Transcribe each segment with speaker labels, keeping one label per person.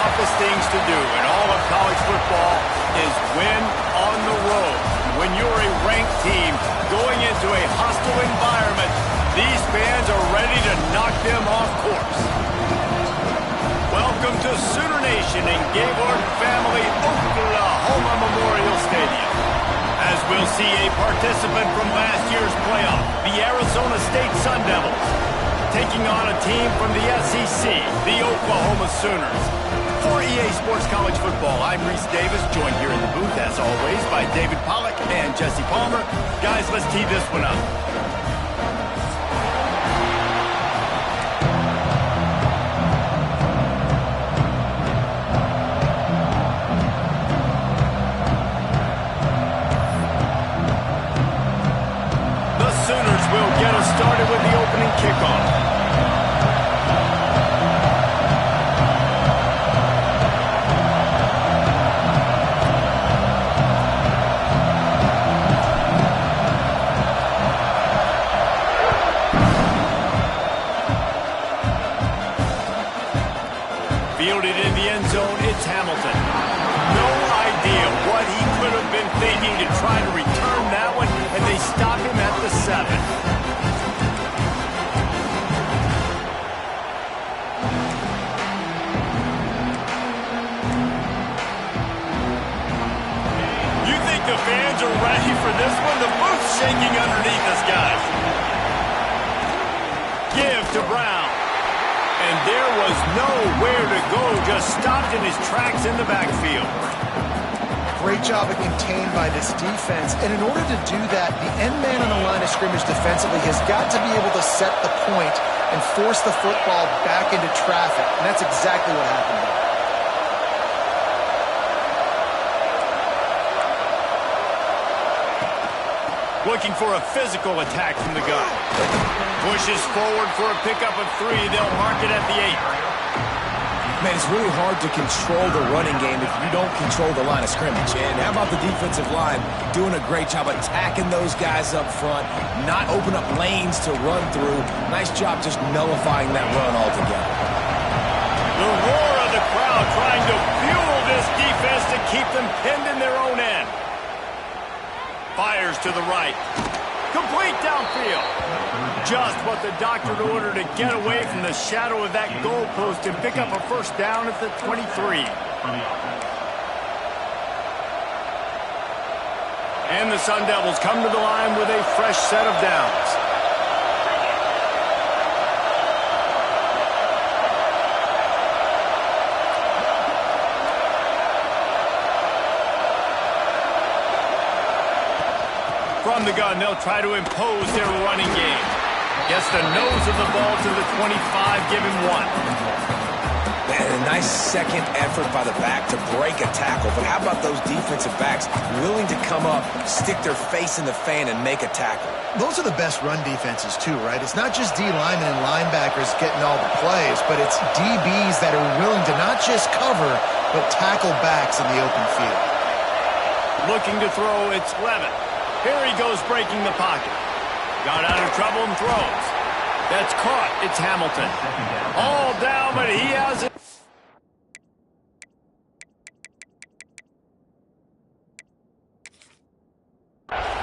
Speaker 1: toughest things to do in all of college football is win on the road. When you're a ranked team going into a hostile environment, these fans are ready to knock them off course. Welcome to Sooner Nation in Gaylord Family Oklahoma Memorial Stadium. As we'll see a participant from last year's playoff, the Arizona State Sun Devils, taking on a team from the SEC, the Oklahoma Sooners. For EA Sports College Football, I'm Reese Davis, joined here in the booth, as always, by David Pollack and Jesse Palmer. Guys, let's tee this one up. Get us started with the opening kickoff. Fielded in the end zone, it's Hamilton. No idea what he could have been thinking to try to return that one, and they stop him at the 7. The fans are ready for this one. The booth's shaking underneath us, guys. Give to Brown. And there was nowhere to go. Just stopped in his tracks in the backfield.
Speaker 2: Great job of contained by this defense. And in order to do that, the end man on the line of scrimmage defensively has got to be able to set the point and force the football back into traffic. And that's exactly what happened there.
Speaker 1: Looking for a physical attack from the gun. Pushes forward for a pickup of 3. They'll mark it at the 8.
Speaker 3: Man, it's really hard to control the running game if you don't control the line of scrimmage. And how about the defensive line doing a great job attacking those guys up front, not open up lanes to run through. Nice job just nullifying that run altogether.
Speaker 1: The roar of the crowd trying to fuel this defense to keep them pinned in their own end. Fires to the right. Complete downfield. Just what the doctor ordered to get away from the shadow of that goalpost and pick up a first down at the 23. And the Sun Devils come to the line with a fresh set of downs. From the gun, they'll try to impose their running game. Gets the nose of the ball to the 25, give him 1.
Speaker 3: Man, a nice second effort by the back to break a tackle. But how about those defensive backs willing to come up, stick their face in the fan, and make a tackle?
Speaker 2: Those are the best run defenses, too, right? It's not just D linemen and linebackers getting all the plays, but it's DBs that are willing to not just cover, but tackle backs in the open field.
Speaker 1: Looking to throw, it's Levin. Here he goes breaking the pocket. Got out of trouble and throws. That's caught. It's Hamilton. All down, but he has it.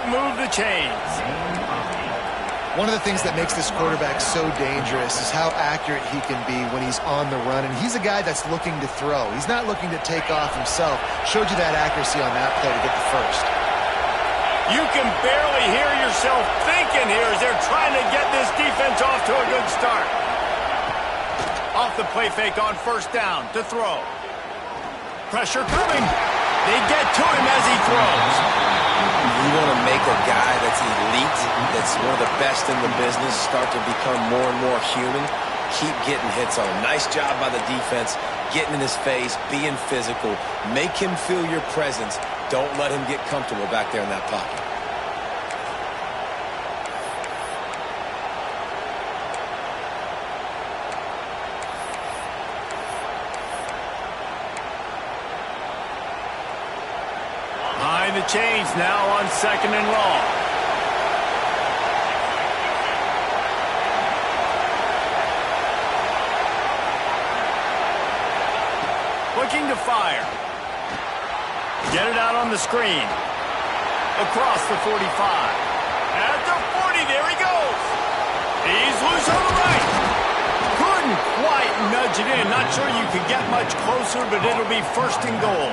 Speaker 1: Move the chains.
Speaker 2: One of the things that makes this quarterback so dangerous is how accurate he can be when he's on the run. And he's a guy that's looking to throw. He's not looking to take off himself. Showed you that accuracy on that play to get the first.
Speaker 1: You can barely hear yourself thinking here as they're trying to get this defense off to a good start. Off the play fake on first down to throw. Pressure coming. They get to him as he throws.
Speaker 3: You want to make a guy that's elite, that's one of the best in the business, start to become more and more human. Keep getting hits on him. Nice job by the defense, getting in his face, being physical. Make him feel your presence. Don't let him get comfortable back there in that pocket.
Speaker 1: Behind the chains now on second and long. to fire. Get it out on the screen. Across the 45. At the 40, there he goes. He's loose on the right. Couldn't quite nudge it in. Not sure you could get much closer, but it'll be first and goal.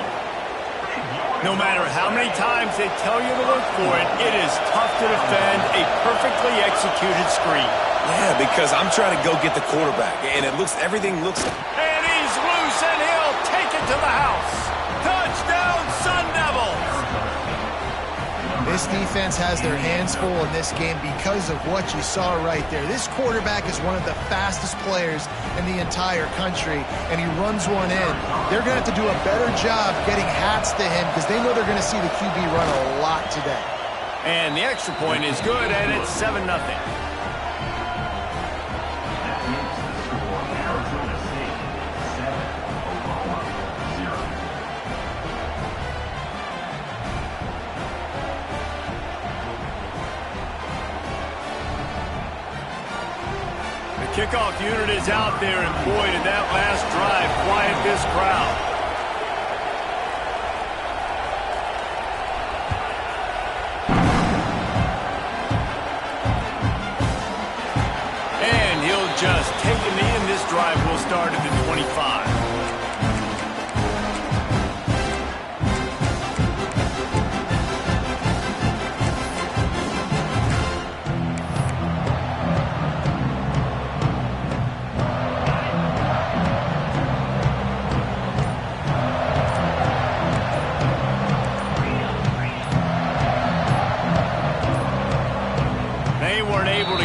Speaker 1: No matter how many times they tell you to look for it, it is tough to defend a perfectly executed screen.
Speaker 3: Yeah, because I'm trying to go get the quarterback, and everything looks...
Speaker 1: And he's loose, and he'll take it to the house. Touchdown, Sun Devils!
Speaker 2: This defense has their hands full in this game because of what you saw right there. This quarterback is one of the fastest players in the entire country, and he runs one in. They're going to have to do a better job getting hats to him because they know they're going to see the QB run a lot today.
Speaker 1: And the extra point is good, and it's 7-0. Kickoff unit is out there, and boy, did that last drive quiet this crowd. And he'll just take a knee, and this drive will start at the 25.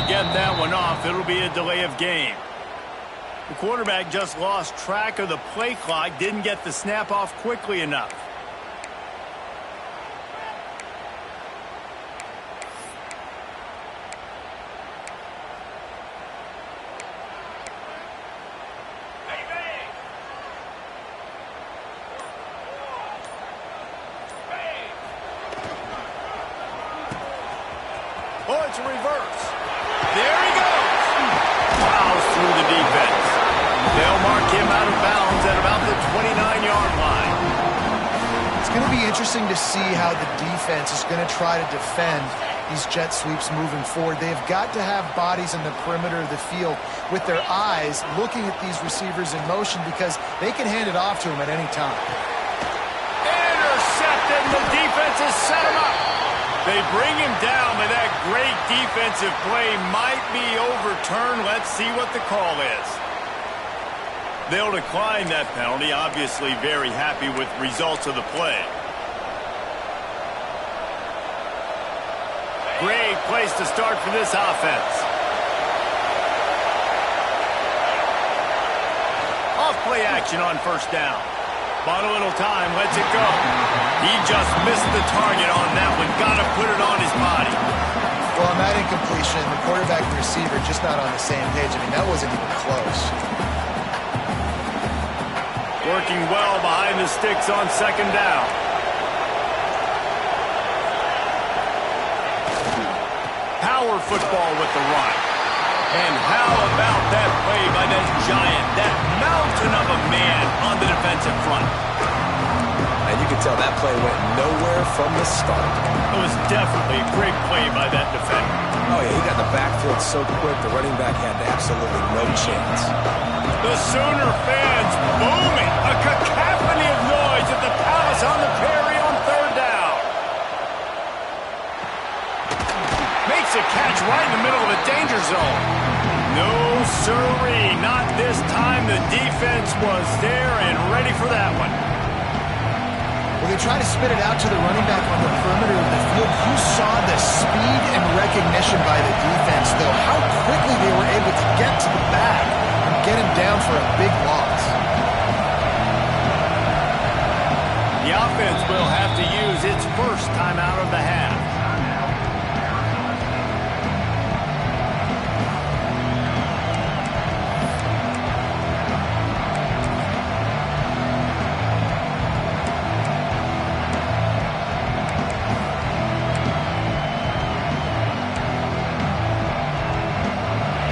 Speaker 1: Get that one off. It'll be a delay of game. The quarterback just lost track of the play clock, didn't get the snap off quickly enough. Oh, it's a reverse. There he goes. Plows through the defense. They'll mark him out of bounds at about the 29-yard line.
Speaker 2: It's going to be interesting to see how the defense is going to try to defend these jet sweeps moving forward. They've got to have bodies in the perimeter of the field with their eyes looking at these receivers in motion because they can hand it off to them at any time.
Speaker 1: Intercepted. The defense has set him up. They bring him down, but that great defensive play might be overturned. Let's see what the call is. They'll decline that penalty, obviously very happy with results of the play. Great place to start for this offense. Off play action on first down. Bought a little time, lets it go. He just missed the target on that one. Got to put it on his body.
Speaker 2: Well, on that incompletion, the quarterback and receiver just not on the same page. I mean, that wasn't even close.
Speaker 1: Working well behind the sticks on second down. Power football with the run. And how about that play by that giant, that mountain of a man on the defensive front?
Speaker 3: And you can tell that play went nowhere from the start.
Speaker 1: It was definitely a great play by that defender.
Speaker 3: Oh, yeah, he got in the backfield so quick, the running back had absolutely no chance.
Speaker 1: The Sooner fans booming. A cacophony of noise at the Palace on the Prairie on third down. Makes a catch right in the middle of a danger zone. No, sirree, not this time. The defense was there and ready for that one.
Speaker 2: Well, they try to spit it out to the running back on the perimeter of the field. You saw the speed and recognition by the defense, though. How quickly they were able to get to the back and get him down for a big loss.
Speaker 1: The offense will have to use its first timeout of the half.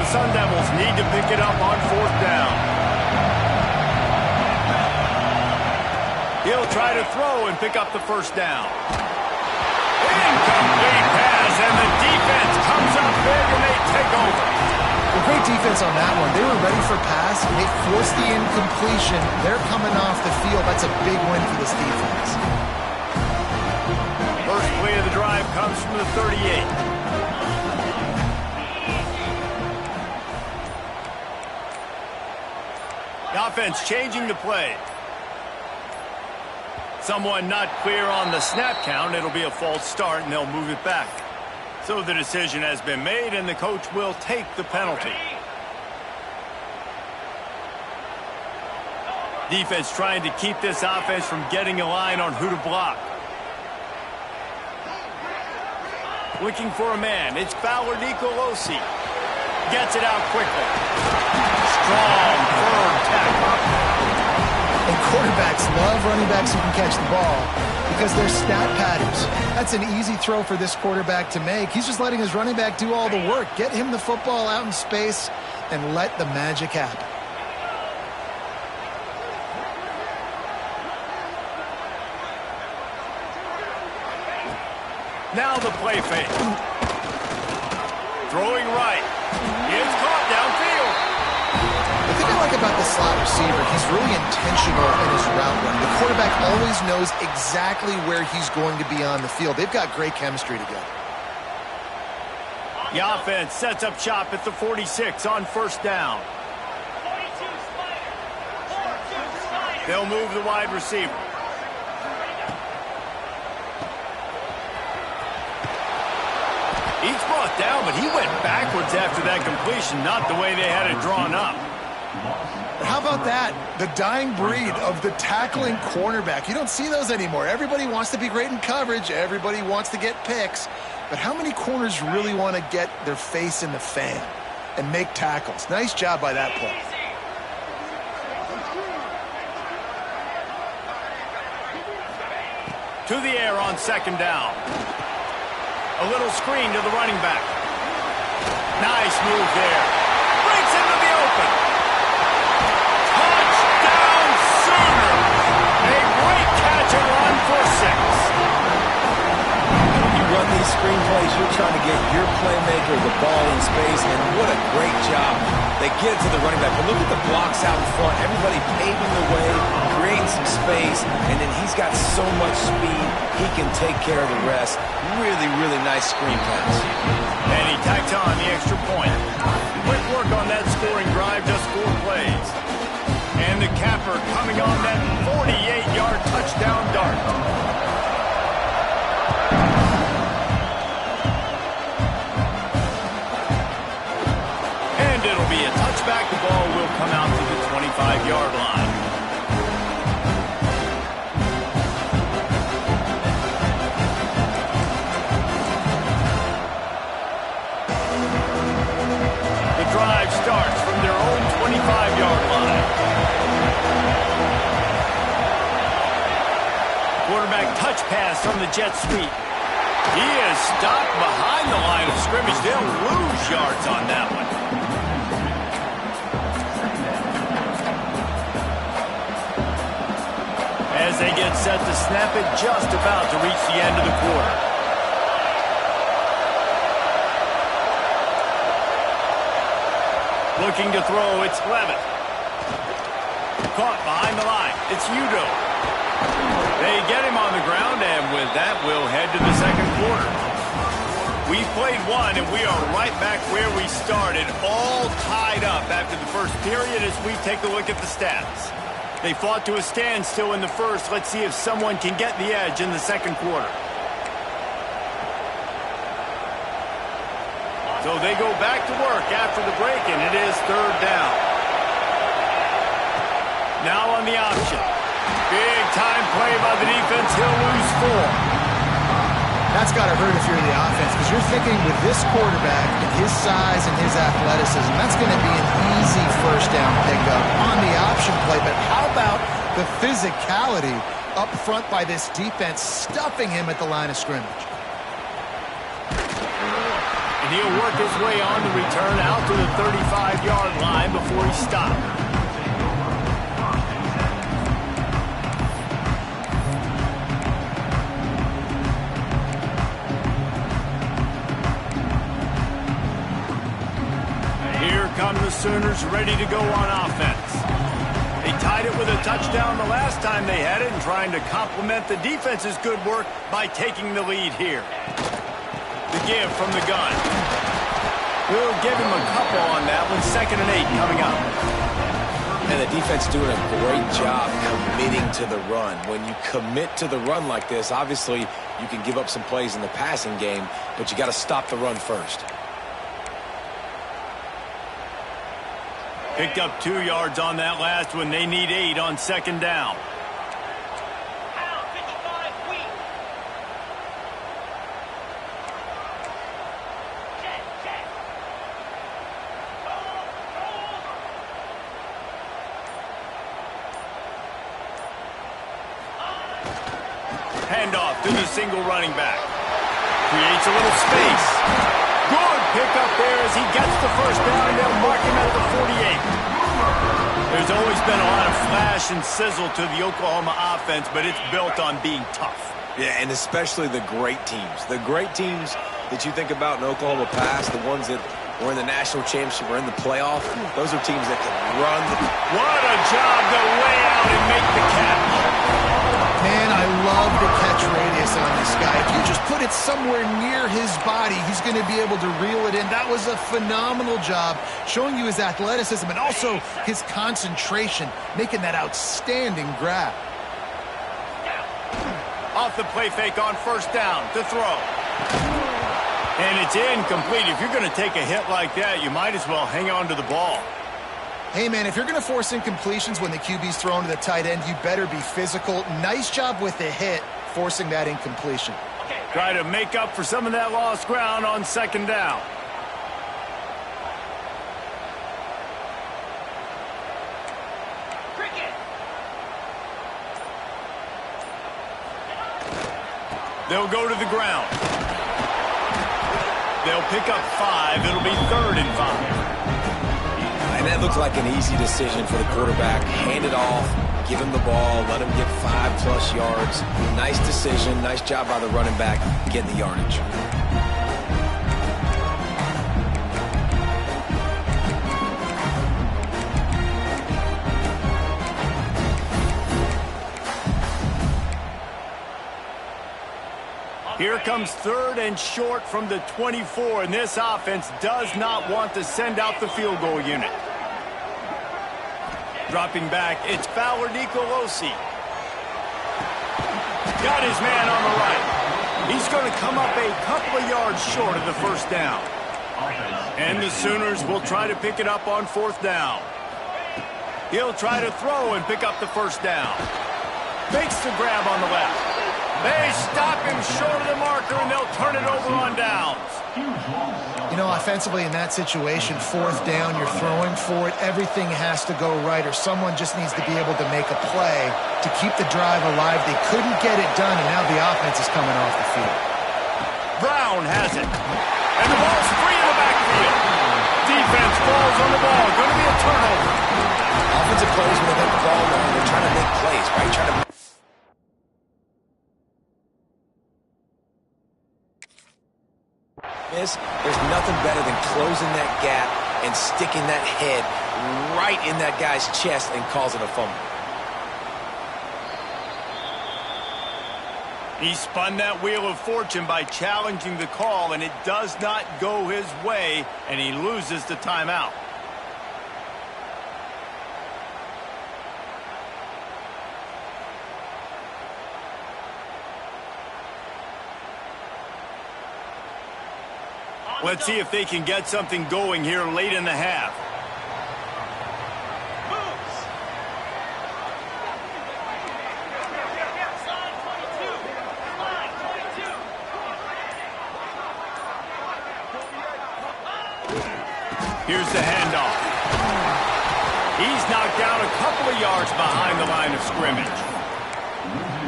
Speaker 1: Sun Devils need to pick it up on fourth down. He'll try to throw and pick up the first down. Incomplete pass, and the defense comes up big, and they take over.
Speaker 2: Well, great defense on that one. They were ready for pass, and they forced the incompletion. They're coming off the field. That's a big win for this defense.
Speaker 1: First play of the drive comes from the 38. The offense changing the play. Someone not clear on the snap count. It'll be a false start, and they'll move it back. So the decision has been made, and the coach will take the penalty. Defense trying to keep this offense from getting a line on who to block. Looking for a man. It's Fowler Nicolosi. Gets it out quickly. Strong, firm tackle.
Speaker 2: And quarterbacks love running backs who can catch the ball because they're stat patterns. That's an easy throw for this quarterback to make. He's just letting his running back do all the work. Get him the football out in space and let the magic happen.
Speaker 1: Now the play fake. Throwing right. It's caught downfield.
Speaker 2: The thing I like about the slot receiver, he's really intentional in his route run. The quarterback always knows exactly where he's going to be on the field. They've got great chemistry together.
Speaker 1: The offense sets up shop at the 46 on first down. They'll move the wide receiver. He's brought down, but he went backwards after that completion, not the way they had it drawn up.
Speaker 2: How about that? The dying breed of the tackling cornerback. You don't see those anymore. Everybody wants to be great in coverage. Everybody wants to get picks. But how many corners really want to get their face in the fan and make tackles? Nice job by that play.
Speaker 1: To the air on second down. A little screen to the running back. Nice move there. Breaks into the open. Touchdown Sooners. A great catch and run for 6.
Speaker 3: When you run these screenplays, you're trying to get your playmaker the ball in space, and what a great job. They get it to the running back, but look at the blocks out in front. Everybody paving the way, creating some space, and then he's got so much speed, he can take care of the rest. Really, really nice screen pass.
Speaker 1: And he tacks on the extra point. Quick work on that scoring drive, just 4 plays. And the capper coming on that 48-yard touchdown dart. And it'll be a touchback. The ball will come out to the 25-yard line. Drive starts from their own 25-yard line. Quarterback touch pass on the jet sweep. He is stopped behind the line of scrimmage. They'll lose yards on that one. As they get set to snap it, just about to reach the end of the quarter. Looking to throw, it's Levitt. Caught behind the line, it's Udo. They get him on the ground, and with that, we'll head to the second quarter. We've played one, and we are right back where we started, all tied up after the first period as we take a look at the stats. They fought to a standstill in the first. Let's see if someone can get the edge in the second quarter. So they go back to work after the break, and it is third down. Now on the option. Big-time play by the defense. He'll lose 4.
Speaker 2: That's got to hurt if you're the offense because you're thinking with this quarterback and his size and his athleticism, that's going to be an easy first down pickup on the option play. But how about the physicality up front by this defense, stuffing him at the line of scrimmage?
Speaker 1: And he'll work his way on the return out to the 35-yard line before he stopped. come the Sooners, ready to go on offense. They tied it with a touchdown the last time they had it and trying to complement the defense's good work by taking the lead here. The give from the gun. We'll give him a couple on that one. 2nd and 8 coming up.
Speaker 3: And the defense doing a great job committing to the run. When you commit to the run like this, obviously you can give up some plays in the passing game, but you got to stop the run first.
Speaker 1: Picked up 2 yards on that last one. They need 8 on 2nd down. Handoff to the single running back. Creates a little space. Good pickup there as he gets the first down. They'll mark him at the 48. There's always been a lot of flash and sizzle to the Oklahoma offense, but it's built on being tough.
Speaker 3: Yeah, and especially the great teams. The great teams that you think about in Oklahoma past, the ones that were in the national championship or in the playoff, those are teams that can run.
Speaker 1: What a job to lay out and make the catch.
Speaker 2: Man, I love the catch radius on this guy. If you just put it somewhere near his body, he's going to be able to reel it in. That was a phenomenal job, showing you his athleticism and also his concentration, making that outstanding grab.
Speaker 1: Off the play fake on 1st down to throw. And it's incomplete. If you're going to take a hit like that, you might as well hang on to the ball.
Speaker 2: Hey, man, if you're going to force incompletions when the QB's thrown to the tight end, you better be physical. Nice job with the hit, forcing that incompletion.
Speaker 1: Try to make up for some of that lost ground on 2nd down. They'll go to the ground. They'll pick up 5. It'll be 3rd and 5.
Speaker 3: And that looked like an easy decision for the quarterback. Hand it off, give him the ball, let him get 5+ yards. Nice decision, nice job by the running back getting the yardage.
Speaker 1: Here comes 3rd and short from the 24, and this offense does not want to send out the field goal unit. Dropping back, it's Fowler Nicolosi. Got his man on the right. He's going to come up a couple of yards short of the 1st down. And the Sooners will try to pick it up on 4th down. He'll try to throw and pick up the 1st down. Makes the grab on the left. They stop him short of the marker, and they'll turn it over on downs.
Speaker 2: You know, offensively in that situation, 4th down, you're throwing for it. Everything has to go right, or someone just needs to be able to make a play to keep the drive alive. They couldn't get it done, and now the offense is coming off the field.
Speaker 1: Brown has it. And the ball's free in the backfield. Defense falls on the ball. Going to be a turnover.
Speaker 3: Offensive players, when they get the ball, they're trying to make plays, right? Trying to there's nothing better than closing that gap and sticking that head right in that guy's chest and causing a fumble.
Speaker 1: He spun that wheel of fortune by challenging the call, and it does not go his way, and he loses the timeout. Let's see if they can get something going here late in the half. Here's the handoff. He's knocked down a couple of yards behind the line of scrimmage.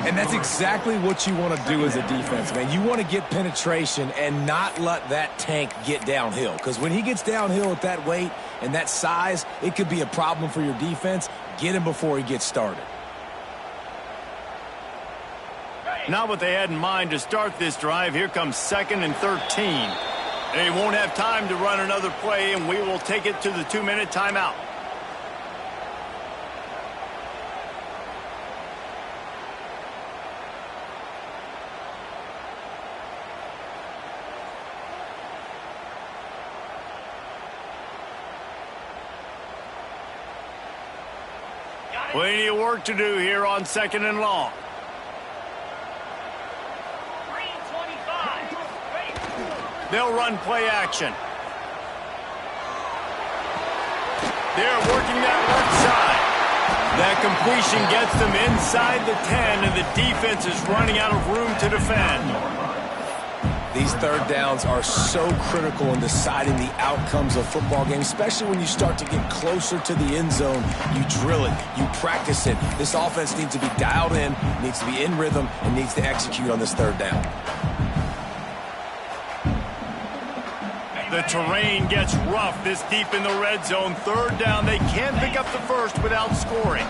Speaker 3: And that's exactly what you want to do as a defense, man. You want to get penetration and not let that tank get downhill. Because when he gets downhill at that weight and that size, it could be a problem for your defense. Get him before he gets started.
Speaker 1: Not what they had in mind to start this drive. Here comes 2nd and 13. They won't have time to run another play, and we will take it to the 2-minute timeout. Plenty of work to do here on 2nd and long. They'll run play action. They're working that left side. That completion gets them inside the 10, and the defense is running out of room to defend.
Speaker 3: These third downs are so critical in deciding the outcomes of football games, especially when you start to get closer to the end zone. You drill it, you practice it. This offense needs to be dialed in, needs to be in rhythm, and needs to execute on this third down.
Speaker 1: The terrain gets rough this deep in the red zone. 3rd down, they can't pick up the first without scoring.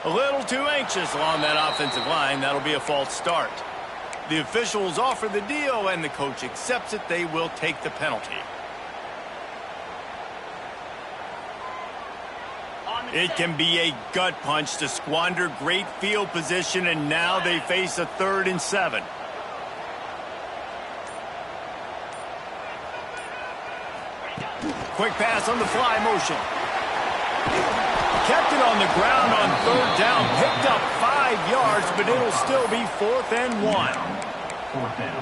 Speaker 1: A little too anxious along that offensive line. That'll be a false start. The officials offer the deal, and the coach accepts it. They will take the penalty. It can be a gut punch to squander great field position, and now they face a 3rd and 7. Quick pass on the fly motion. Kept it on the ground on 3rd down. Picked up 5 yards, but it'll still be 4th and 1.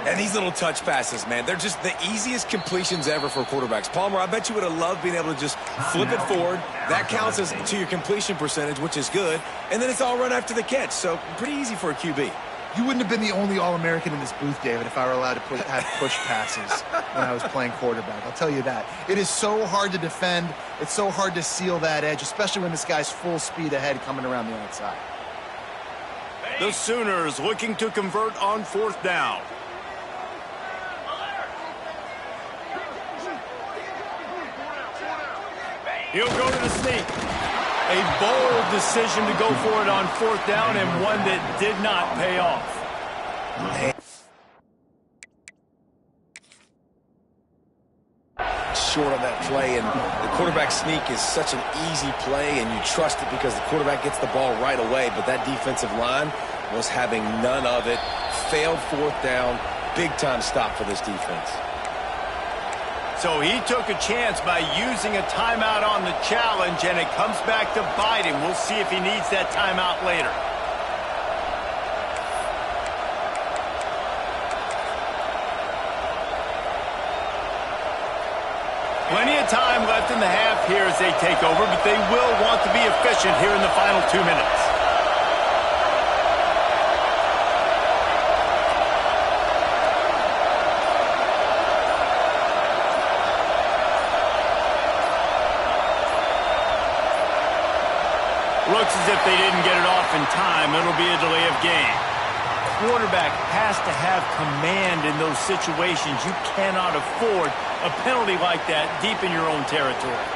Speaker 3: And these little touch passes, man, they're just the easiest completions ever for quarterbacks. Palmer, I bet you would have loved being able to just flip it forward. That counts as to your completion percentage, which is good. And then it's all run after the catch, so pretty easy for a QB.
Speaker 2: You wouldn't have been the only All-American in this booth, David, if I were allowed to have push passes when I was playing quarterback. I'll tell you that. It is so hard to defend. It's so hard to seal that edge, especially when this guy's full speed ahead coming around the outside.
Speaker 1: The Sooners looking to convert on 4th down. He'll go to the sneak. A bold decision to go for it on 4th down, and one that did not pay off.
Speaker 3: Short on that play, and the quarterback sneak is such an easy play, and you trust it because the quarterback gets the ball right away, but that defensive line was having none of it. Failed 4th down. Big-time stop for this defense.
Speaker 1: So he took a chance by using a timeout on the challenge, and it comes back to bite him. We'll see if he needs that timeout later. Plenty of time left in the half here as they take over, but they will want to be efficient here in the final 2 minutes. Looks as if they didn't get it off in time. It'll be a delay of game. Quarterback has to have command in those situations. You cannot afford a penalty like that deep in your own territory.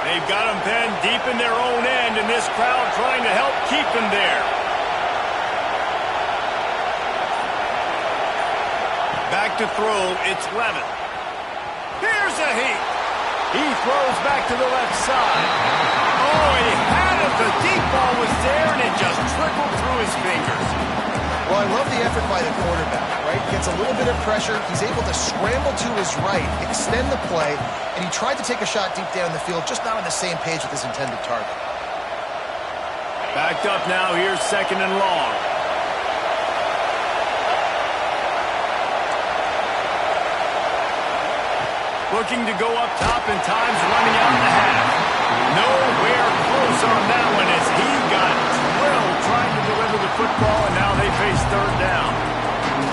Speaker 1: They've got them penned deep in their own end, and this crowd trying to help keep them there. Back to throw, it's Levin. Here's a heat. He throws back to the left side. Oh, he had it. The deep ball was there, and it just trickled through his fingers.
Speaker 2: Well, I love the effort by the quarterback, right? Gets a little bit of pressure. He's able to scramble to his right, extend the play, and he tried to take a shot deep down the field, just not on the same page with his intended target.
Speaker 1: Backed up now. Here's 2nd and long. Looking to go up top, and time's running out in the half. Nowhere close on that one as he got drilled trying to deliver the football, and now they face 3rd down.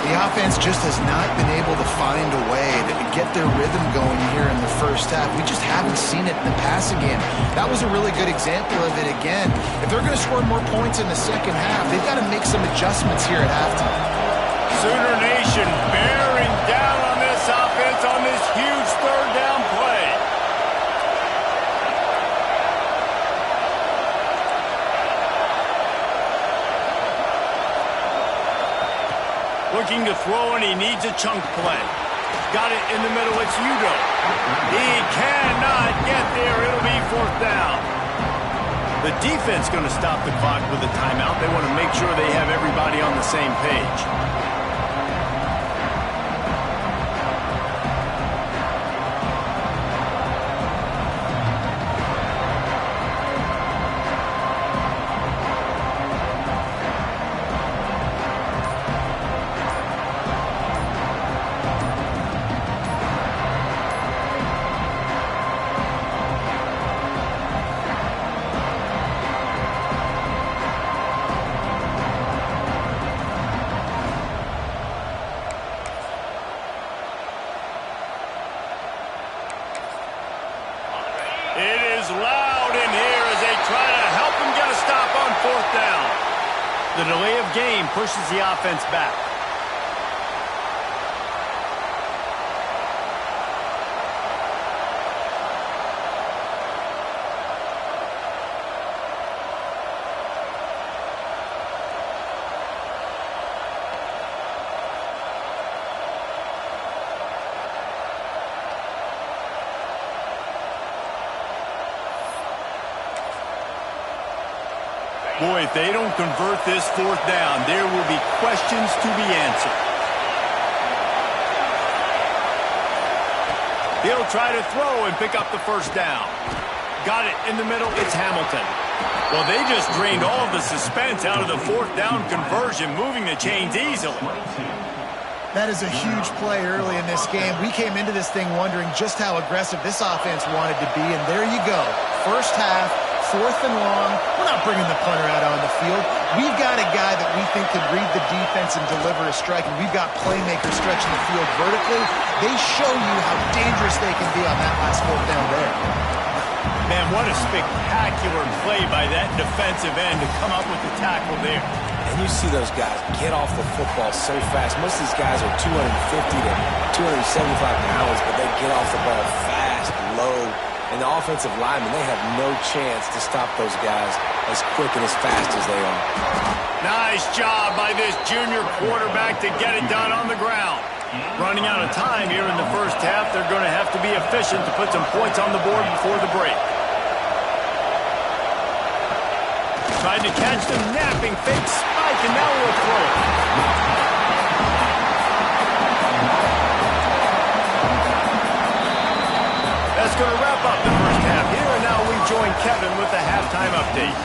Speaker 2: The offense just has not been able to find a way to get their rhythm going here in the first half. We just haven't seen it in the passing game. That was a really good example of it again. If they're going to score more points in the second half, they've got to make some adjustments here at halftime.
Speaker 1: Sooner Nation bearing down on this offense on this huge needs a chunk play. Got it in the middle. It's Udo. He cannot get there. It'll be 4th down. The defense going to stop the clock with a timeout. They want to make sure they have everybody on the same page. It is loud in here as they try to help him get a stop on 4th down. The delay of game pushes the offense back. Boy, if they don't convert this 4th down, there will be questions to be answered. He'll try to throw and pick up the 1st down. Got it in the middle. It's Hamilton. Well, they just drained all of the suspense out of the 4th down conversion, moving the chains easily.
Speaker 2: That is a huge play early in this game. We came into this thing wondering just how aggressive this offense wanted to be, and there you go. First half, 4th and long. We're not bringing the punter out on the field. We've got a guy that we think could read the defense and deliver a strike, and we've got playmakers stretching the field vertically. They show you how dangerous they can be on that last 4th down there.
Speaker 1: Man, what a spectacular play by that defensive end to come up with the tackle there.
Speaker 3: And you see those guys get off the football so fast. Most of these guys are 250 to 275 pounds, but they get off the ball fast, low. And the offensive linemen, they have no chance to stop those guys as quick and as fast as they are.
Speaker 1: Nice job by this junior quarterback to get it done on the ground. Running out of time here in the first half, they're going to have to be efficient to put some points on the board before the break. Tried to catch them napping, fake spike, and now we'll throw it. That's going to wrap up the first half here, and now we join Kevin with the halftime update.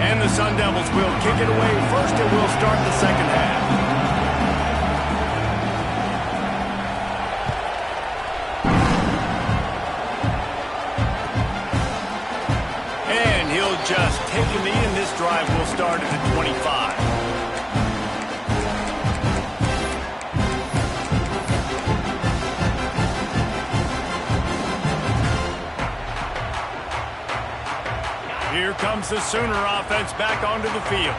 Speaker 1: And the Sun Devils will kick it away first, and we'll start the second half. Just take a knee, and this drive will start at the 25. Here comes the Sooner offense back onto the field.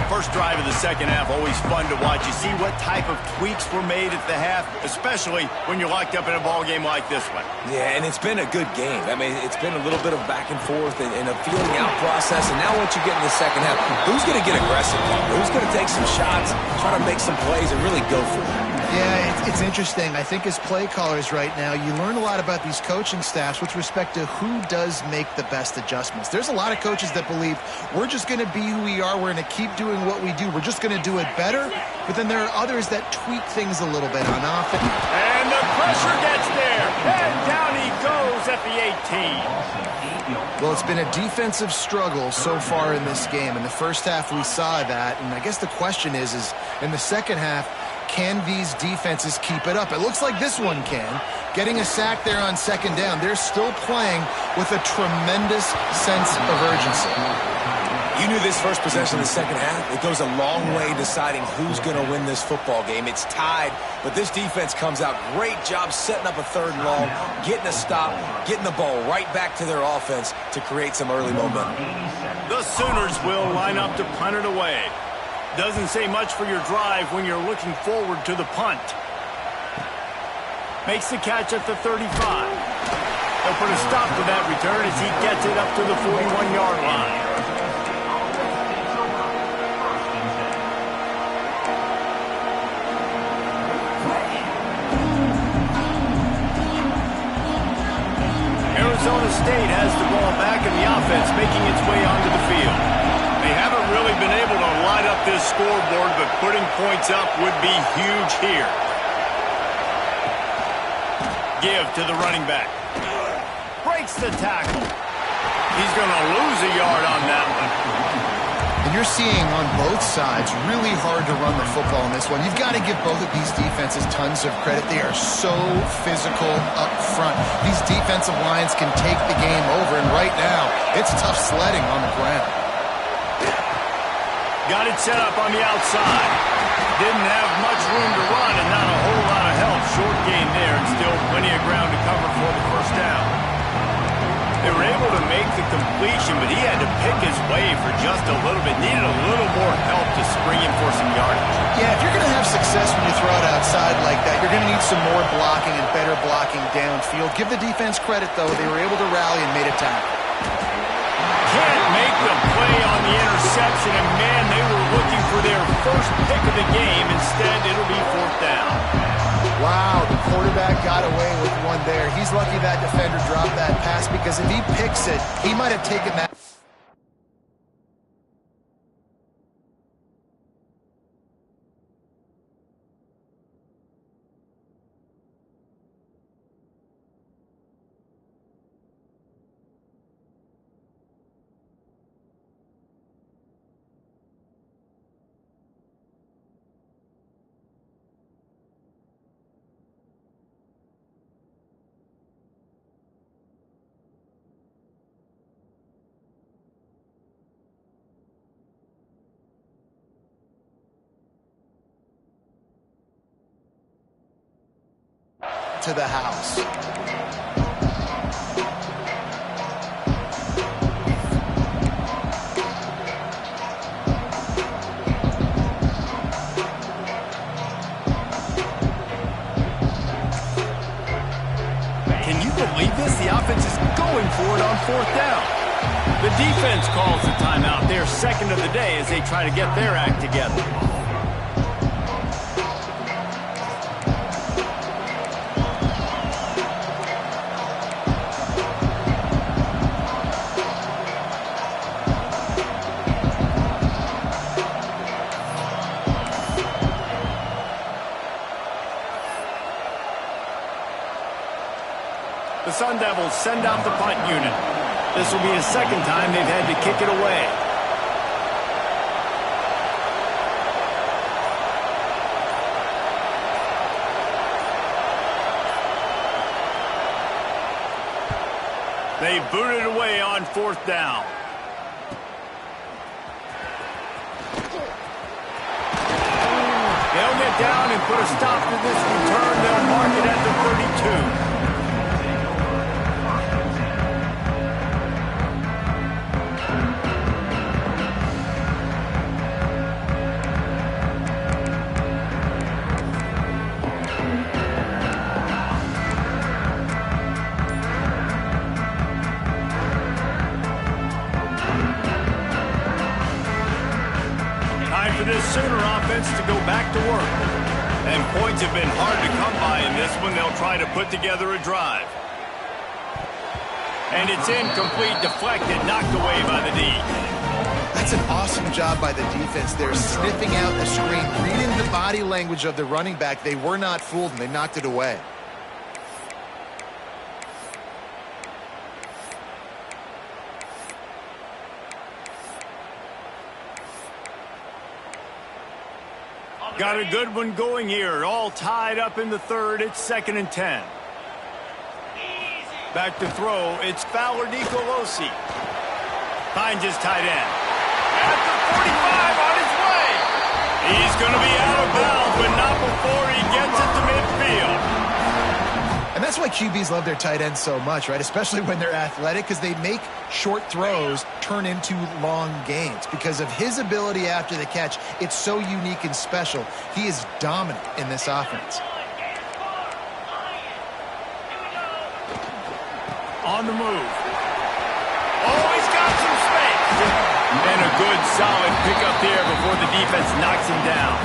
Speaker 1: First drive of the second half, always fun to watch. You see what type of tweaks were made at the half, especially when you're locked up in a ball game like this one.
Speaker 3: Yeah, and it's been a good game. I mean, it's been a little bit of back and forth and a feeling out process. And now once you get in the second half, who's going to get aggressive? Who's going to take some shots, try to make some plays, and really go for it?
Speaker 2: Yeah, it's interesting. I think as play callers right now, you learn a lot about these coaching staffs with respect to who does make the best adjustments. There's a lot of coaches that believe we're just going to be who we are. We're going to keep doing what we do. We're just going to do it better. But then there are others that tweak things a little bit on offense.
Speaker 1: And the pressure gets there. And down he goes at the 18.
Speaker 2: Well, it's been a defensive struggle so far in this game. In the first half, we saw that. And I guess the question is in the second half, can these defenses keep it up? It looks like this one can. Getting a sack there on second down. They're still playing with a tremendous sense of urgency.
Speaker 3: You knew this first possession of the second half. It goes a long way deciding who's going to win this football game. It's tied, but this defense comes out. Great job setting up a 3rd and long, getting a stop, getting the ball right back to their offense to create some early momentum.
Speaker 1: The Sooners will line up to punt it away. Doesn't say much for your drive when you're looking forward to the punt. Makes the catch at the 35. They'll put a stop to that return as he gets it up to the 41-yard line. Arizona State has the ball back in the offense, making its way onto the field. They haven't really been able to light up this scoreboard, but putting points up would be huge here. Give to the running back. Breaks the tackle. He's going to lose a yard on that one.
Speaker 2: And you're seeing on both sides really hard to run the football in this one. You've got to give both of these defenses tons of credit. They are so physical up front. These defensive lines can take the game over, and right now, it's tough sledding on the ground.
Speaker 1: Got it set up on the outside. Didn't have much room to run and not a whole lot of help. Short gain there and still plenty of ground to cover for the first down. They were able to make the completion, but he had to pick his way for just a little bit. Needed a little more help to spring him for some yardage.
Speaker 2: Yeah, if you're going to have success when you throw it outside like that, you're going to need some more blocking and better blocking downfield. Give the defense credit, though. They were able to rally and made a tackle.
Speaker 1: Can't make the play on the interception, and man, they were looking for their first pick of the game. Instead, it'll be 4th down.
Speaker 2: Wow, the quarterback got away with one there. He's lucky that defender dropped that pass, because if he picks it, he might have taken that. To the house.
Speaker 1: Can you believe this? The offense is going for it on 4th down. The defense calls the timeout. They're second of the day as they try to get their act together. The Sun Devils send out the punt unit. This will be the 2nd time they've had to kick it away. They boot it away on 4th down. They'll get down and put a stop to this return. They'll mark it at the 32. For this Sooner offense to go back to work. And points have been hard to come by in this one. They'll try to put together a drive. And it's incomplete, deflected, knocked away by the D.
Speaker 2: That's an awesome job by the defense. They're sniffing out the screen, reading the body language of the running back. They were not fooled, and they knocked it away.
Speaker 1: Got a good one going here. All tied up in the 3rd. It's 2nd and 10. Back to throw. It's Fowler Nicolosi. Finds his tight end. He's going to be out of bounds, but not before he gets it to midfield.
Speaker 2: And that's why QBs love their tight ends so much, right? Especially when they're athletic, because they make short throws turn into long gains. Because of his ability after the catch, it's so unique and special. He is dominant in this offense.
Speaker 1: On the move. Oh, he's got some space. And a good, solid pickup there before the defense knocks him down.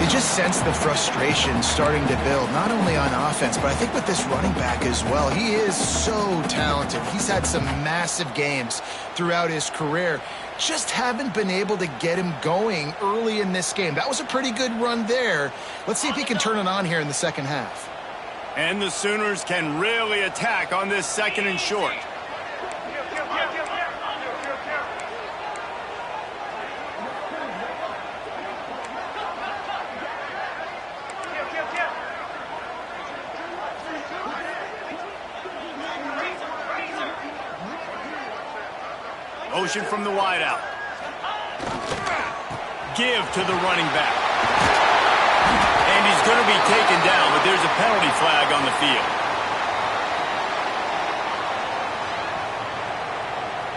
Speaker 2: You just sense the frustration starting to build, not only on offense, but I think with this running back as well. He is so talented. He's had some massive games throughout his career. Just haven't been able to get him going early in this game. That was a pretty good run there. Let's see if he can turn it on here in the second half.
Speaker 1: And the Sooners can really attack on this second and short. Motion from the wideout. Give to the running back. And he's going to be taken down, but there's a penalty flag on the field.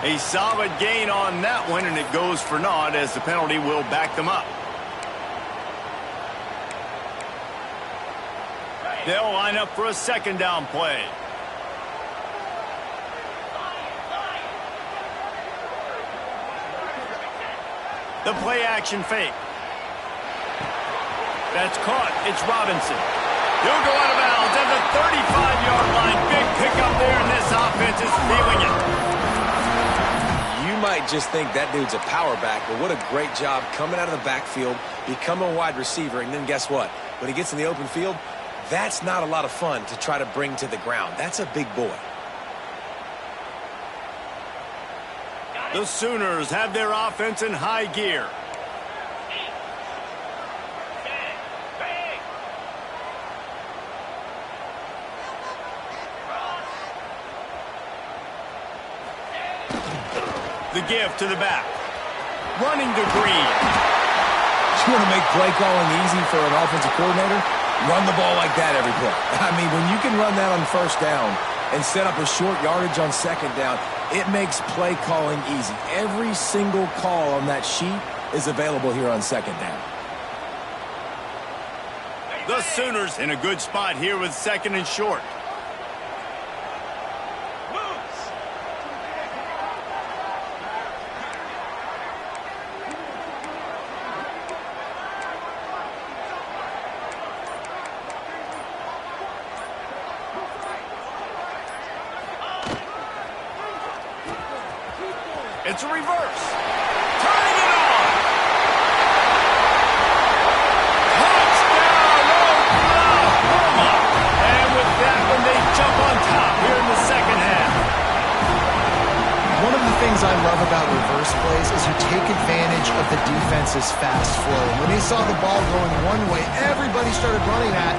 Speaker 1: A solid gain on that one, and it goes for naught as the penalty will back them up. They'll line up for a second down play. The play action fake. That's caught. It's Robinson. He'll go out of bounds at the 35-yard line. Big pickup there, and this offense is feeling it.
Speaker 3: You might just think that dude's a power back, but what a great job coming out of the backfield, becoming a wide receiver, and then guess what? When he gets in the open field, that's not a lot of fun to try to bring to the ground. That's a big boy.
Speaker 1: The Sooners have their offense in high gear. The give to the back. Running to Green.
Speaker 4: You want to make play calling easy for an offensive coordinator? Run the ball like that every play. I mean, when you can run that on first down and set up a short yardage on second down, it makes play calling easy. Every single call on that sheet is available here on second down.
Speaker 1: The Sooners in a good spot here with second and short. It's a reverse. Turning it on. Touchdown, Oklahoma. And with that one, they jump on top here in the second half.
Speaker 2: One of the things I love about reverse plays is you take advantage of the defense's fast flow. When they saw the ball going one way, everybody started running that,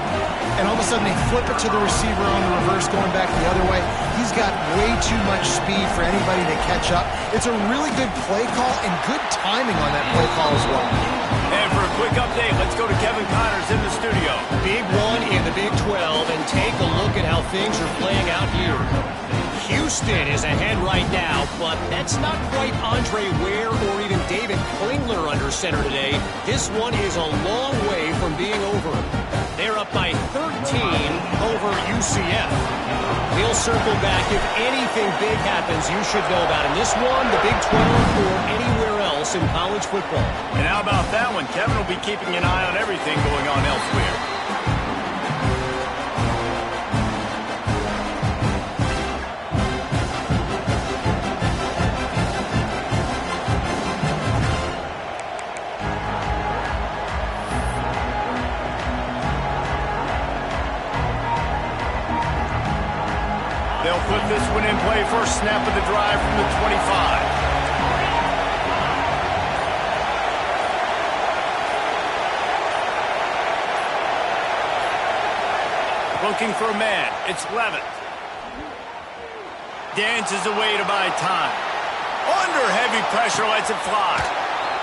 Speaker 2: and all of a sudden they flip it to the receiver on the reverse going back the other way. He's got way too much speed for anybody to catch up. It's a really good play call and good timing on that play call as well.
Speaker 1: And for a quick update, let's go to Kevin Connors in the studio.
Speaker 5: Big one in the Big 12, and take a look at how things are playing out here. Houston is ahead right now, but that's not quite Andre Ware or even David Klingler under center today. This one is a long way from being over. They're up by 13 over UCF. We'll circle back. If anything big happens, you should know about it. This one, the Big 12, or anywhere else in college football.
Speaker 1: And how about that one? Kevin will be keeping an eye on everything going on elsewhere. They'll put this one in play. First snap of the drive from the 25. Looking for a man. It's Levitt. Dances away to buy time. Under heavy pressure, lets it fly.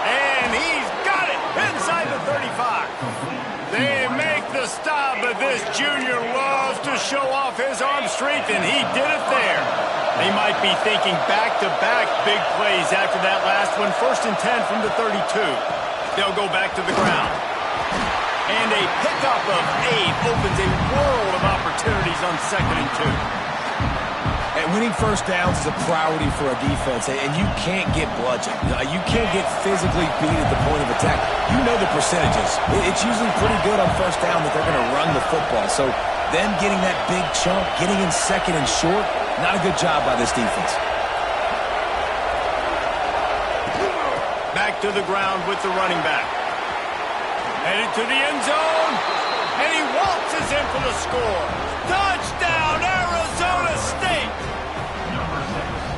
Speaker 1: And he's got it. inside the 35. They make the stop, but this junior loves to show off his arm strength, and he did it there. They might be thinking back-to-back big plays after that last one. 1st and 10 from the 32. They'll go back to the ground. And a pickup of 8 opens a world of opportunities on 2nd and 2.
Speaker 4: And winning first downs is a priority for a defense, and you can't get bludgeoned. You can't get physically beat at the point of attack. You know the percentages. It's usually pretty good on first down that they're going to run the football. So them getting that big chunk, getting in 2nd and short, not a good job by this defense.
Speaker 1: Back to the ground with the running back. Headed to the end zone, and he waltzes in for the score. Touchdown, Arizona State!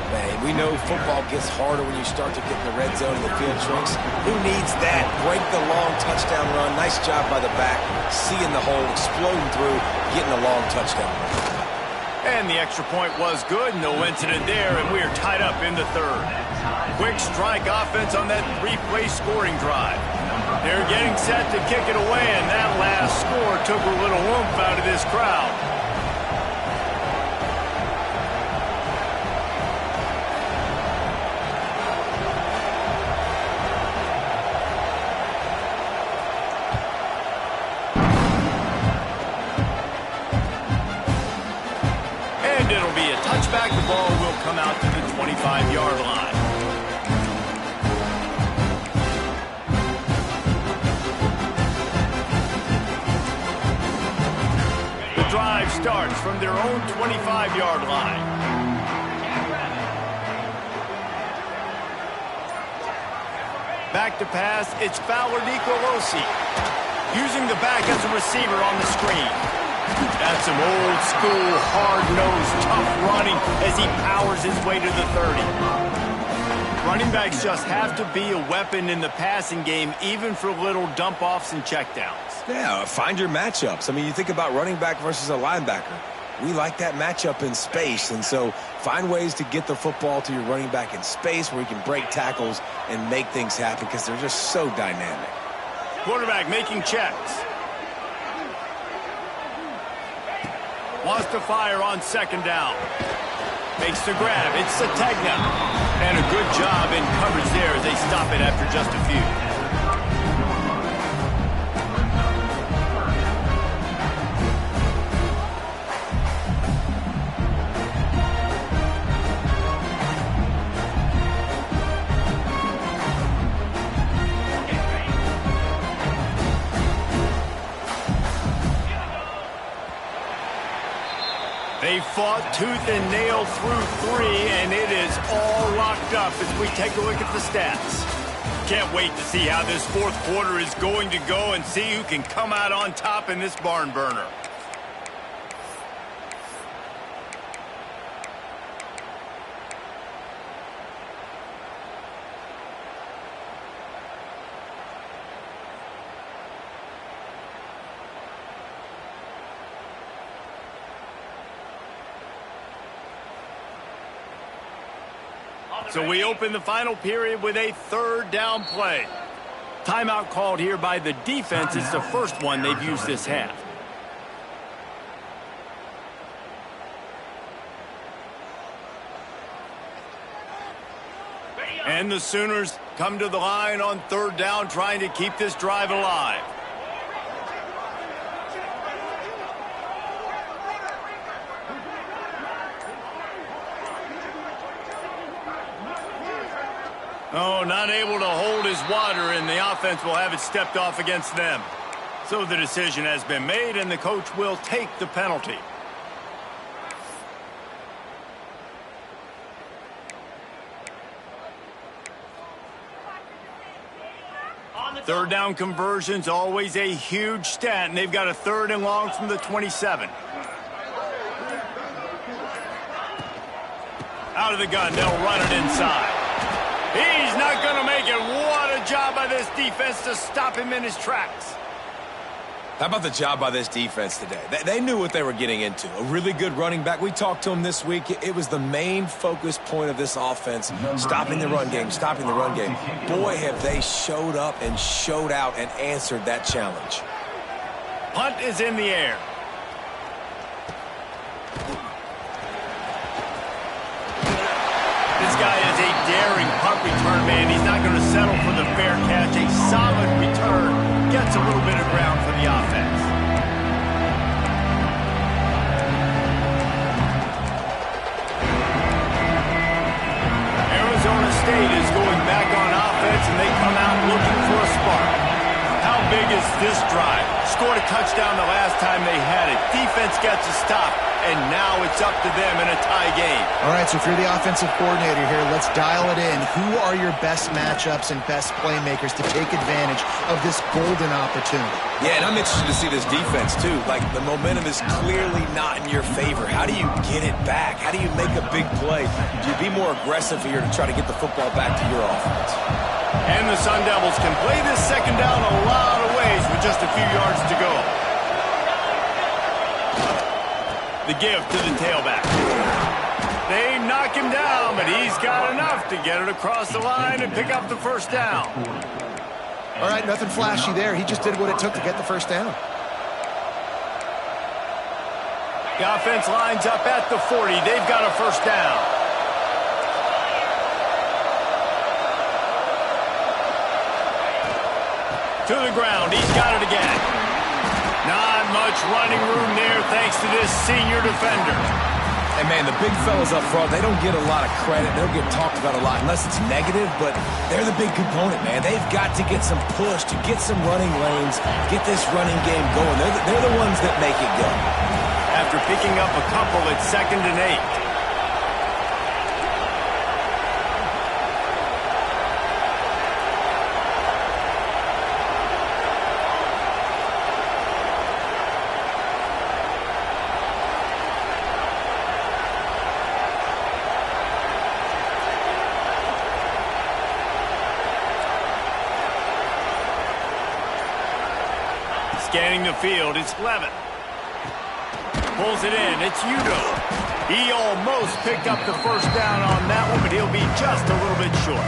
Speaker 3: Man, we know football gets harder when you start to get in the red zone and the field shrinks. Who needs that? Break the long touchdown run. Nice job by the back. Seeing the hole, exploding through, getting a long touchdown run.
Speaker 1: And the extra point was good. No incident there, and we are tied up in the 3rd. Quick strike offense on that 3-play scoring drive. They're getting set to kick it away, and that last score took a little oomph out of this crowd. And it'll be a touchback. The ball will come out to the 25-yard line. Drive starts from their own 25-yard line. Back to pass, it's Fowler Nicolosi. Using the back as a receiver on the screen. That's some old school, hard-nosed, tough running as he powers his way to the 30. Running backs just have to be a weapon in the passing game, even for little dump-offs and checkdowns.
Speaker 3: Yeah, find your matchups. I mean, you think about running back versus a linebacker. We like that matchup in space, and so find ways to get the football to your running back in space where he can break tackles and make things happen because they're just so dynamic.
Speaker 1: Quarterback making checks. Wants to fire on 2nd down. Makes the grab. It's Sategna. And a good job in coverage there as they stop it after just a few. They fought tooth and nail through 3, and it is all locked up as we take a look at the stats. Can't wait to see how this 4th quarter is going to go and see who can come out on top in this barn burner. So we open the final period with a 3rd down play. Timeout called here by the defense. It's the first one they've used this half. And the Sooners come to the line on 3rd down, trying to keep this drive alive. Oh, not able to hold his water, and the offense will have it stepped off against them. So the decision has been made, and the coach will take the penalty. Third down conversions, always a huge stat, and they've got a 3rd and long from the 27. Out of the gun, they'll run it inside. He's not going to make it. What a job by this defense to stop him in his tracks.
Speaker 4: How about the job by this defense today? They knew what they were getting into. A really good running back. We talked to him this week. It was the main focus point of this offense, stopping the run game, stopping the run game. Boy, have they showed up and showed out and answered that challenge.
Speaker 1: Punt is in the air. This guy is a daring punt return man. He's not going to settle for the fair catch. A solid return gets a little bit of ground for the offense. Arizona State is going back on offense, and they come out looking for a spark. How big is this drive? Scored a touchdown the last time they had it. Defense gets a stop, and now it's up to them in a tie game.
Speaker 2: All right, so if you're the offensive coordinator here, let's dial it in. Who are your best matchups and best playmakers to take advantage of this golden opportunity?
Speaker 4: Yeah, and I'm interested to see this defense, too. Like, the momentum is clearly not in your favor. How do you get it back? How do you make a big play? Do you be more aggressive here to try to get the football back to your offense?
Speaker 1: And the Sun Devils can play this second down a lot of ways with just a few yards to go. The give to the tailback. They knock him down, but he's got enough to get it across the line and pick up the first down.
Speaker 2: All right, nothing flashy there. He just did what it took to get the first down.
Speaker 1: The offense lines up at the 40. They've got a first down. To the ground. He's got it again. Not much running room there thanks to this senior defender.
Speaker 4: And, man, the big fellas up front, they don't get a lot of credit. They don't get talked about a lot unless it's negative, but they're the big component, man. They've got to get some push, to get some running lanes, get this running game going. They're the ones that make it go.
Speaker 1: After picking up a couple, it's 2nd and 8. Scanning the field, it's Levin. Pulls it in, it's Udo. He almost picked up the first down on that one, but he'll be just a little bit short.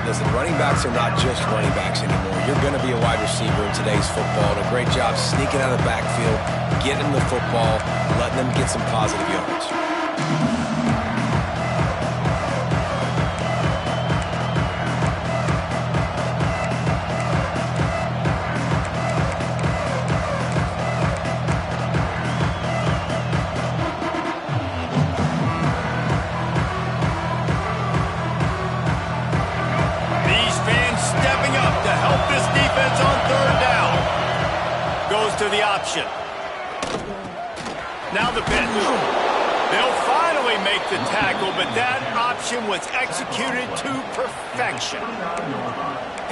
Speaker 4: Listen, running backs are not just running backs anymore. You're going to be a wide receiver in today's football. And a great job sneaking out of the backfield, getting them the football, letting them get some positive yards.
Speaker 1: To the option. Now the pitch. They'll finally make the tackle, but that option was executed to perfection.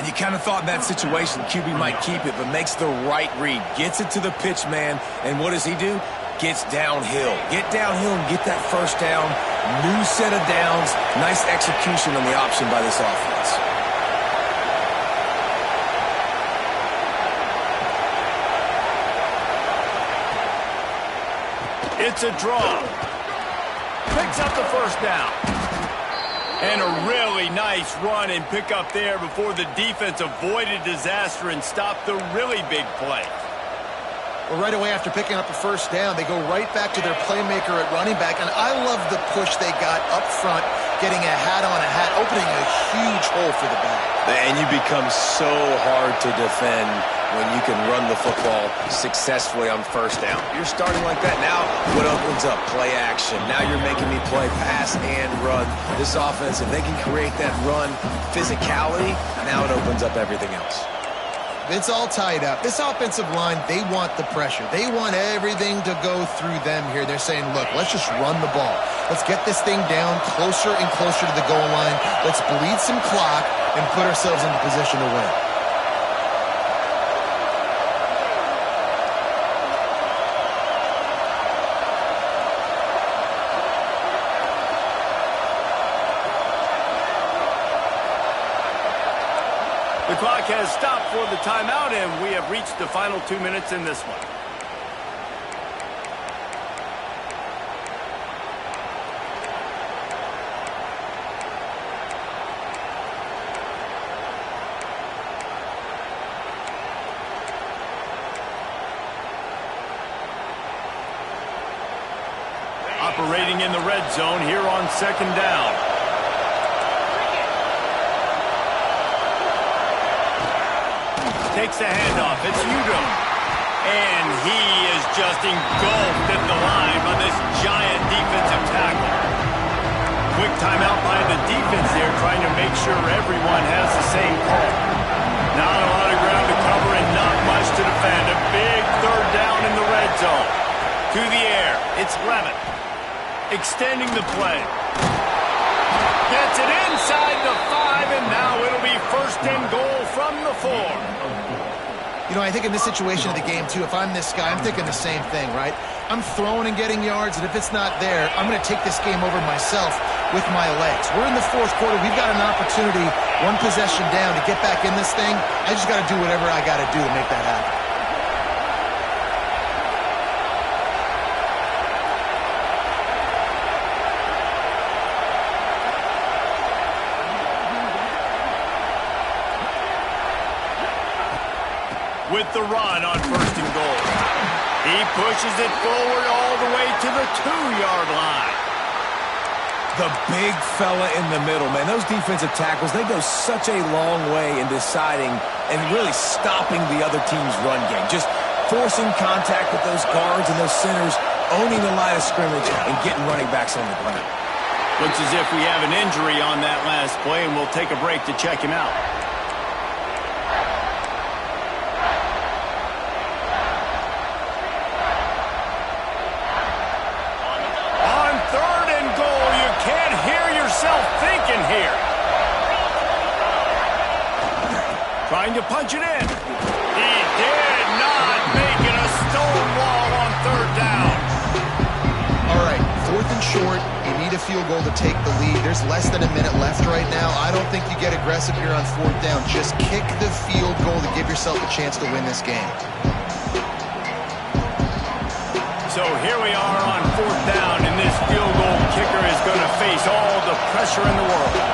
Speaker 4: And you kind of thought in that situation QB might keep it, but makes the right read. Gets it to the pitch man, and what does he do? Gets downhill. Get downhill and get that first down. New set of downs. Nice execution on the option by this offense.
Speaker 1: It's a draw. Picks up the first down. And a really nice run and pick up there before the defense avoided disaster and stopped the really big play.
Speaker 2: Well, right away after picking up a first down, they go right back to their playmaker at running back. And I love the push they got up front, getting a hat on a hat, opening a huge hole for the back.
Speaker 3: And you become so hard to defend when you can run the football successfully on first down. You're starting like that. Now what opens up? Play action. Now you're making me play pass and run. This offense, if they can create that run physicality, now it opens up everything else.
Speaker 2: It's all tied up. This offensive line, they want the pressure. They want everything to go through them here. They're saying, look, let's just run the ball. Let's get this thing down closer and closer to the goal line. Let's bleed some clock and put ourselves in a position to win.
Speaker 1: The clock has stopped for the timeout, and we have reached the final 2 minutes in this one. Operating in the red zone here on second down. Takes the handoff. It's Udo. And he is just engulfed at the line by this giant defensive tackle. Quick timeout by the defense there, trying to make sure everyone has the same call. Not a lot of ground to cover and not much to defend. A big third down in the red zone. To the air. It's Lemon. Extending the play. Gets it inside the 5, and now it'll be first and goal from the 4.
Speaker 2: You know, I think in this situation of the game, too, if I'm this guy, I'm thinking the same thing, right? I'm throwing and getting yards, and if it's not there, I'm going to take this game over myself with my legs. We're in the fourth quarter. We've got an opportunity, one possession down, to get back in this thing. I just got to do whatever I got to do to make that happen.
Speaker 1: With the run on first and goal. He pushes it forward all the way to the 2-yard line.
Speaker 4: The big fella in the middle, man. Those defensive tackles, they go such a long way in deciding and really stopping the other team's run game. Just forcing contact with those guards and those centers, owning the line of scrimmage, and getting running backs on the ground.
Speaker 1: Looks as if we have an injury on that last play, and we'll take a break to check him out. Thinking here. Trying to punch it in. He did not make it a stone wall on third down.
Speaker 2: All right, fourth and short. You need a field goal to take the lead. There's less than a minute left right now. I don't think you get aggressive here on fourth down. Just kick the field goal to give yourself a chance to win this game.
Speaker 1: So here we are on fourth down, and this field goal kicker is going to face all the pressure in the world.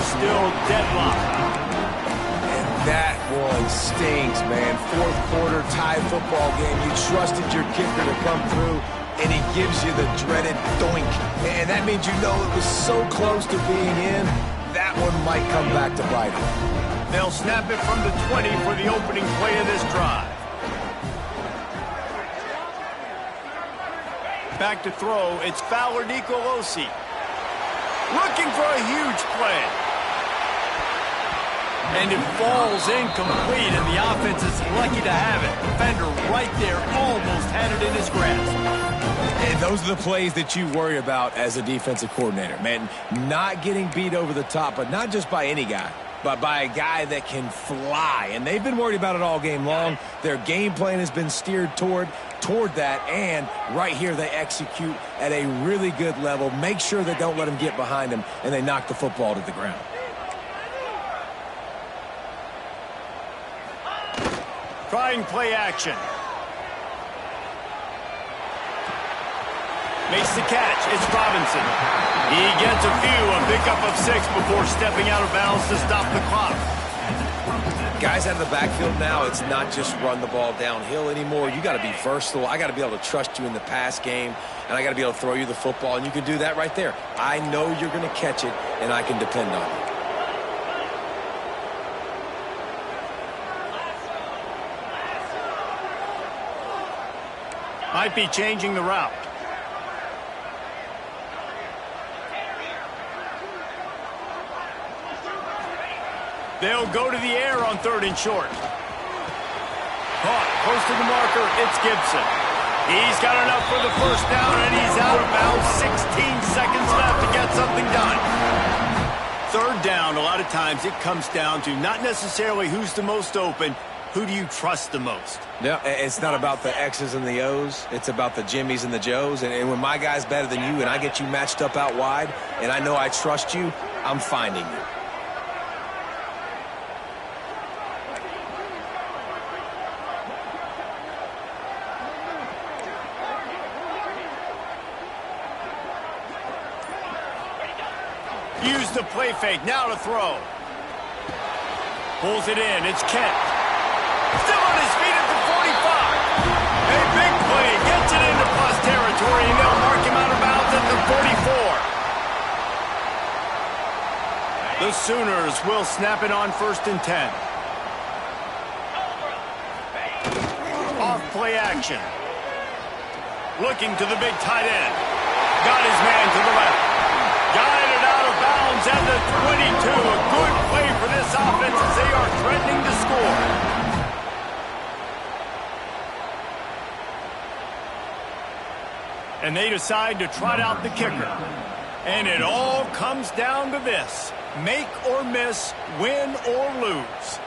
Speaker 1: Still deadlocked.
Speaker 4: And that one stings, man. Fourth quarter tie football game. You trusted your kicker to come through, and he gives you the dreaded doink. And that means you know it was so close to being in, that one might come back to bite him.
Speaker 1: They'll snap it from the 20 for the opening play of this drive. Back to throw, it's Fowler Nicolosi. Looking for a huge play. And it falls incomplete, and the offense is lucky to have it. Defender right there almost had it in his grasp.
Speaker 4: And those are the plays that you worry about as a defensive coordinator, man. Not getting beat over the top, but not just by any guy, but by a guy that can fly. And they've been worried about it all game long. Their game plan has been steered toward that, and right here they execute at a really good level. Make sure they don't let them get behind them, and they knock the football to the ground.
Speaker 1: Trying play action. Makes the catch. It's Robinson. He gets a pickup of 6 before stepping out of bounds to stop the clock.
Speaker 3: Guys out of the backfield now, it's not just run the ball downhill anymore. You got to be versatile. I got to be able to trust you in the pass game, and I got to be able to throw you the football, and you can do that right there. I know you're going to catch it, and I can depend on you.
Speaker 1: Might be changing the route. They'll go to the air on third and short. Caught. close to the marker, it's Gibson. He's got enough for the first down, and he's out of bounds. 16 seconds left to get something done. Third down, a lot of times it comes down to not necessarily who's the most open, who do you trust the most?
Speaker 4: Yeah, it's not about the X's and the O's. It's about the Jimmys and the Joes. And when my guy's better than you and I get you matched up out wide and I know I trust you, I'm finding you.
Speaker 1: Use the play fake, now to throw. Pulls it in, it's Kent. Still on his feet at the 45. A big play, gets it into plus territory, and they'll mark him out of bounds at the 44. The Sooners will snap it on 1st and 10. Off play action. Looking to the big tight end. Got his man to the left. Got it out of bounds at the 22. A good play for this offense as they are threatening to score. And they decide to trot out the kicker. And it all comes down to this. Make or miss, win or lose.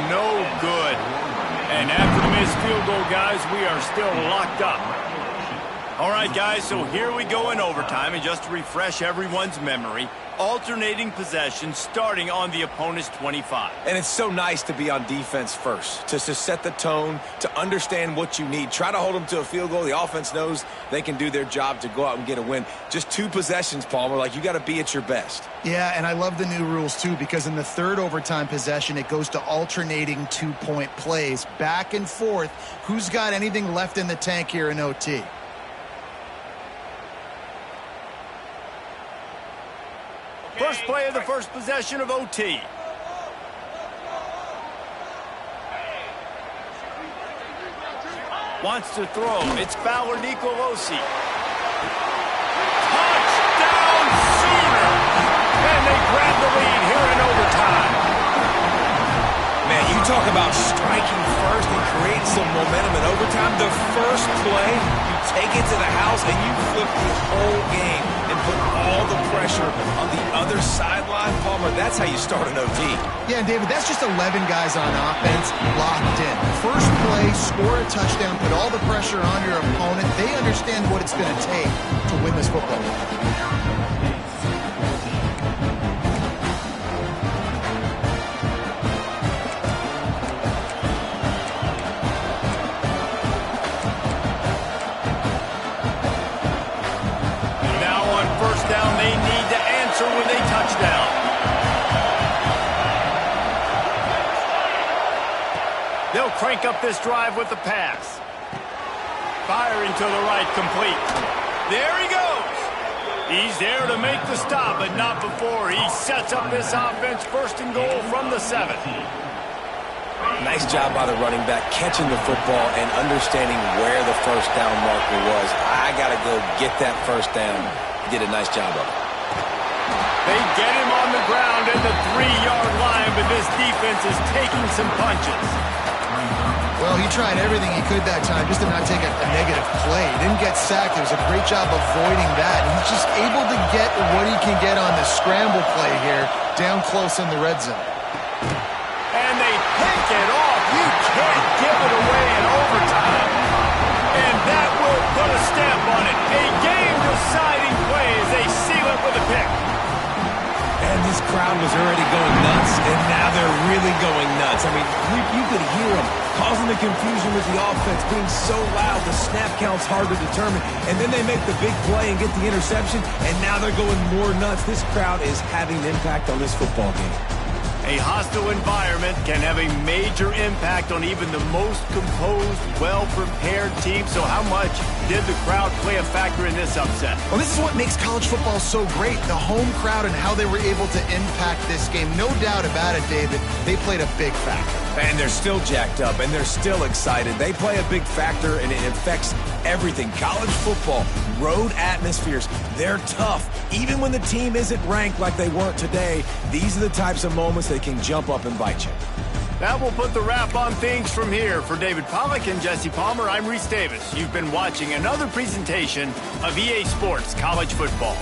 Speaker 1: No good. And after the missed field goal, guys, we are still locked up. All right, guys, so here we go in overtime. And just to refresh everyone's memory, alternating possession starting on the opponent's 25.
Speaker 4: And it's so nice to be on defense first, to set the tone, to understand what you need. Try to hold them to a field goal. The offense knows they can do their job to go out and get a win. Just 2 possessions, Palmer. Like, you got to be at your best.
Speaker 2: Yeah, and I love the new rules, too, because in the third overtime possession, it goes to alternating 2-point plays. Back and forth. Who's got anything left in the tank here in OT?
Speaker 1: First play of the first possession of OT. Wants to throw. It's Fowler Nicolosi. Touchdown Sooners! And they grab the lead here in overtime.
Speaker 4: Man, you talk about striking first and creating some momentum in overtime. The first play, you take it to the house and you flip the whole game and put all the pressure on the other sideline. Palmer, that's how you start an OT.
Speaker 2: Yeah, and David, that's just 11 guys on offense locked in. First play, score a touchdown, put all the pressure on your opponent. They understand what it's going to take to win this football game.
Speaker 1: They need to answer with a touchdown. They'll crank up this drive with the pass. Firing to the right, complete. There he goes. He's there to make the stop, but not before he sets up this offense 1st and goal from the 7.
Speaker 4: Nice job by the running back, catching the football and understanding where the first down marker was. I got to go get that first down. He did a nice job of it.
Speaker 1: They get him on the ground at the 3-yard line, but this defense is taking some punches.
Speaker 2: Well, he tried everything he could that time just to not take a negative play. He didn't get sacked. It was a great job avoiding that. He's just able to get what he can get on the scramble play here, down close in the red zone.
Speaker 1: And they pick it off. You can't give it away in overtime. And that will put a stamp on it. A game-deciding play as they seal it with a pick.
Speaker 4: And this crowd was already going nuts, and now they're really going nuts. I mean, you could hear them causing the confusion with the offense being so loud, the snap count's hard to determine. And then they make the big play and get the interception, and now they're going more nuts. This crowd is having an impact on this football game.
Speaker 1: A hostile environment can have a major impact on even the most composed, well-prepared team. So how much Did the crowd play a factor in this upset?
Speaker 2: Well, this is what makes college football so great, the home crowd and how they were able to impact this game. No doubt about it, David, they played a big factor.
Speaker 4: And they're still jacked up, and they're still excited. They play a big factor, and it affects everything. College football, road atmospheres, they're tough. Even when the team isn't ranked like they weren't today, these are the types of moments that can jump up and bite you.
Speaker 1: That will put the wrap on things from here. For David Pollack and Jesse Palmer, I'm Reese Davis. You've been watching another presentation of EA Sports College Football.